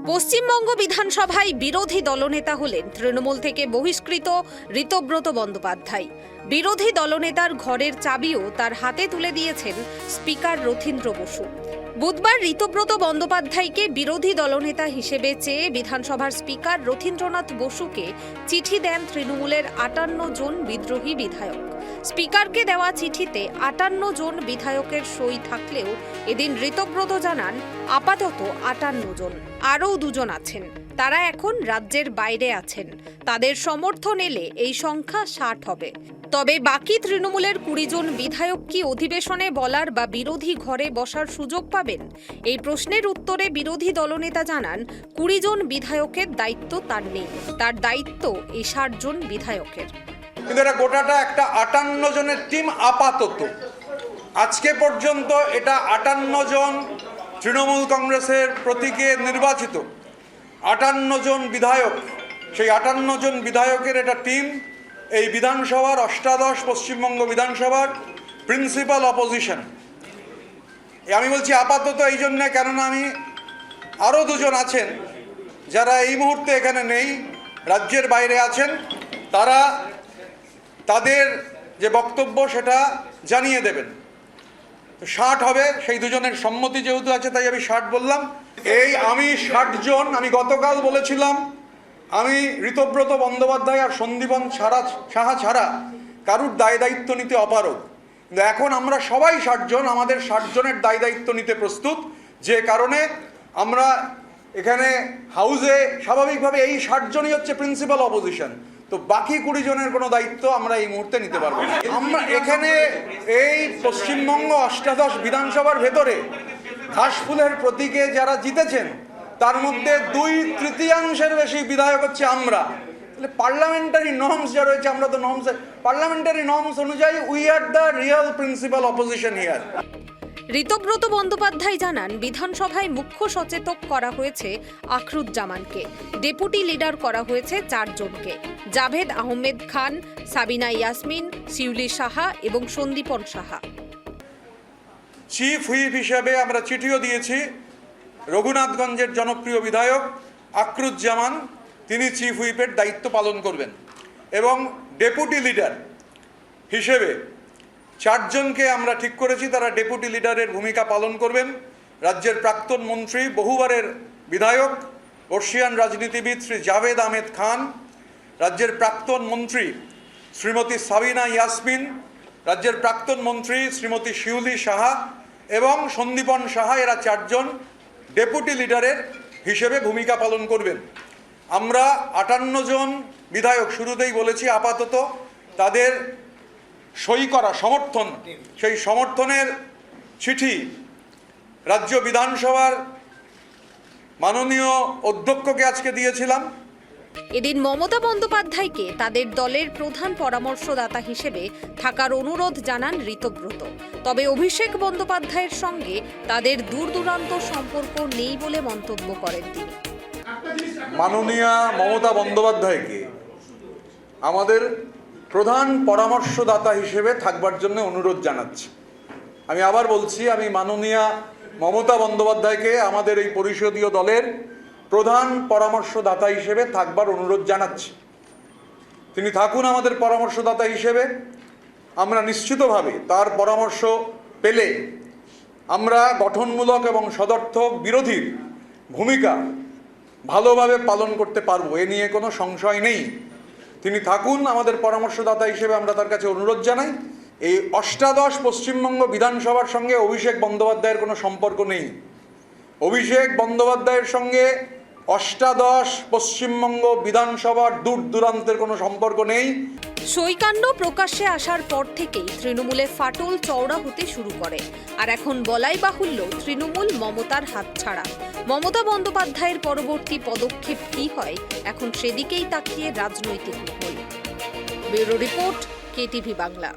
পশ্চিমবঙ্গ বিধানসভায় বিরোধী দলনেতা হলেন তৃণমূল থেকে বহিষ্কৃত ঋতব্রত বন্দ্যোপাধ্যায়। বিরোধী দলনেতার ঘরের চাবিও তার হাতে তুলে দিয়েছেন স্পিকার রথীন্দ্র বসু। বুধবার ঋতব্রত বন্দ্যোপাধ্যায়কে বিরোধী দলনেতা হিসেবে চেয়ে বিধানসভার স্পিকার রথীন্দ্রনাথ বসুকে চিঠি দেন তৃণমূলের 58 জন বিদ্রোহী বিধায়ক। স্পিকারকে দেওয়া চিঠিতে 58 জন বিধায়কের সই থাকলেও এদিন ঋতব্রত জানান আপাতত 58 জন, আরও 2 জন আছেন, তারা এখন রাজ্যের বাইরে আছেন। তাদের সমর্থন এলে এই সংখ্যা 60 হবে। তবে বাকি তৃণমূলের 20 জন বিধায়ক কি অধিবেশনে বলার বা বিরোধী ঘরে বসার সুযোগ পাবেন? এই প্রশ্নের উত্তরে বিরোধী দলনেতা জানান 20 জন বিধায়কের দায়িত্ব তার নেই, তার দায়িত্ব এই 60 জন বিধায়কের। কিন্তু এটা গোটাটা একটা 58 জনের টিম আপাতত। আজকে পর্যন্ত এটা 58 জন তৃণমূল কংগ্রেসের প্রতীকে নির্বাচিত 58 জন বিধায়ক, সেই 58 জন বিধায়কের এটা টিম এই বিধানসভার অষ্টাদশ পশ্চিমবঙ্গ বিধানসভার প্রিন্সিপাল অপোজিশন। আমি বলছি আপাতত এই জন্যে, কেননা আমি আরও 2 জন আছেন যারা এই মুহূর্তে এখানে নেই, রাজ্যের বাইরে আছেন, তারা তাদের যে বক্তব্য সেটা জানিয়ে দেবেন। তো 60 হবে, সেই 2 জনের সম্মতি যেহেতু আছে তাই আমি 60 বললাম। আমি 60 জন, আমি গতকাল বলেছিলাম আমি ঋতব্রত বন্দ্যোপাধ্যায় আর সন্দীপন সাহা ছাড়া কারুর দায় দায়িত্ব নিতে অপারগ। কিন্তু এখন আমরা সবাই 60 জন, আমাদের 60 জনের দায় দায়িত্ব নিতে প্রস্তুত, যে কারণে আমরা এখানে হাউসে স্বাভাবিকভাবে এই 60 জনই হচ্ছে প্রিন্সিপাল অপোজিশন। তো বাকি 20 জনের কোনো দায়িত্ব আমরা এই মুহূর্তে নিতে পারবো না। আমরা এখানে এই পশ্চিমবঙ্গ অষ্টাদশ বিধানসভার ভেতরে ঘাসফুলের প্রতীকে যারা জিতেছেন তার মধ্যে 2/3 বেশি বিধায়ক হচ্ছে আমরা। তাহলে পার্লামেন্টারি নর্মস যা রয়েছে, আমরা তো পার্লামেন্টারি নর্মস অনুযায়ী we are the real principal opposition here. Ritabrata Bandyopadhyay জানান বিধানসভায় মুখ্য সচেতক করা হয়েছে আখরুজ্জামানকে, ডেপুটি লিডার করা হয়েছে 4 জনকে, জাভেদ আহমেদ খান, সাবিনা ইয়াসমিন, শিউলি সাহা এবং সন্দীপন সাহা। চিফ হুইপ হিসাবে আমরা চিঠিও দিয়েছি রঘুনাথগঞ্জের জনপ্রিয় বিধায়ক আখরুজ্জামান, তিনি চিফ হুইপের দায়িত্ব পালন করবেন। এবং ডেপুটি লিডার হিসেবে 4 জনকে আমরা ঠিক করেছি, তারা ডেপুটি লিডারের ভূমিকা পালন করবেন। রাজ্যের প্রাক্তন মন্ত্রী, বহুবারের বিধায়ক, বর্ষিয়ান রাজনীতিবিদ শ্রী জাভেদ আহমেদ খান, রাজ্যের প্রাক্তন মন্ত্রী শ্রীমতী সাবিনা ইয়াসমিন, রাজ্যের প্রাক্তন মন্ত্রী শ্রীমতী শিউলি সাহা এবং সন্দীপন সাহা, এরা 4 জন ডেপুটি লিডারের হিসেবে ভূমিকা পালন করবেন। আমরা 58 জন বিধায়ক শুরুতেই বলেছি আপাতত তাদের সই করা সমর্থন, সেই সমর্থনের চিঠি রাজ্য বিধানসভার মাননীয় অধ্যক্ষকে আজকে দিয়েছিলাম। এদিন মমতা বন্দ্যোপাধ্যায়কে তাদের দলের প্রধান পরামর্শদাতা হিসেবে থাকার অনুরোধ জানান ঋতব্রত। তবে অভিষেক বন্দ্যোপাধ্যায়ের সঙ্গে তাদের দূরদূরান্ত সম্পর্ক নেই বলে মন্তব্য করেন তিনি। মাননীয়া মমতা বন্দ্যোপাধ্যায়কে আমাদের প্রধান পরামর্শদাতা হিসেবে থাকবার জন্য অনুরোধ জানাচ্ছি। আমি আবার বলছি, আমি মাননীয়া মমতা বন্দ্যোপাধ্যায়কে আমাদের এই পরিষদীয় দলের প্রধান পরামর্শদাতা হিসেবে থাকবার অনুরোধ জানাচ্ছি। তিনি থাকুন আমাদের পরামর্শদাতা হিসেবে। আমরা নিশ্চিতভাবে তার পরামর্শ পেলে আমরা গঠনমূলক এবং সদর্থক বিরোধীর ভূমিকা ভালোভাবে পালন করতে পারবো, এ নিয়ে কোনো সংশয় নেই। তিনি থাকুন আমাদের পরামর্শদাতা হিসেবে, আমরা তার কাছে অনুরোধ জানাই। এই অষ্টাদশ পশ্চিমবঙ্গ বিধানসভার সঙ্গে অভিষেক বন্দ্যোপাধ্যায়ের কোনো সম্পর্ক নেই। অভিষেক বন্দ্যোপাধ্যায়ের সঙ্গে অষ্টাদশ পশ্চিমবঙ্গ বিধানসভার দূর দূরান্তের কোনো সম্পর্ক নেই। সইকাণ্ড প্রকাশ্যে আসার পর থেকেই তৃণমূলে ফাটল চওড়া হতে শুরু করে। আর এখন বলাই বাহুল্য তৃণমূল মমতার হাতছাড়া। মমতা বন্দ্যোপাধ্যায়ের পরবর্তী পদক্ষেপ কী হয়, এখন সেদিকেই তাকিয়ে রাজনৈতিক মহল। Bureau report, KTV Bangla.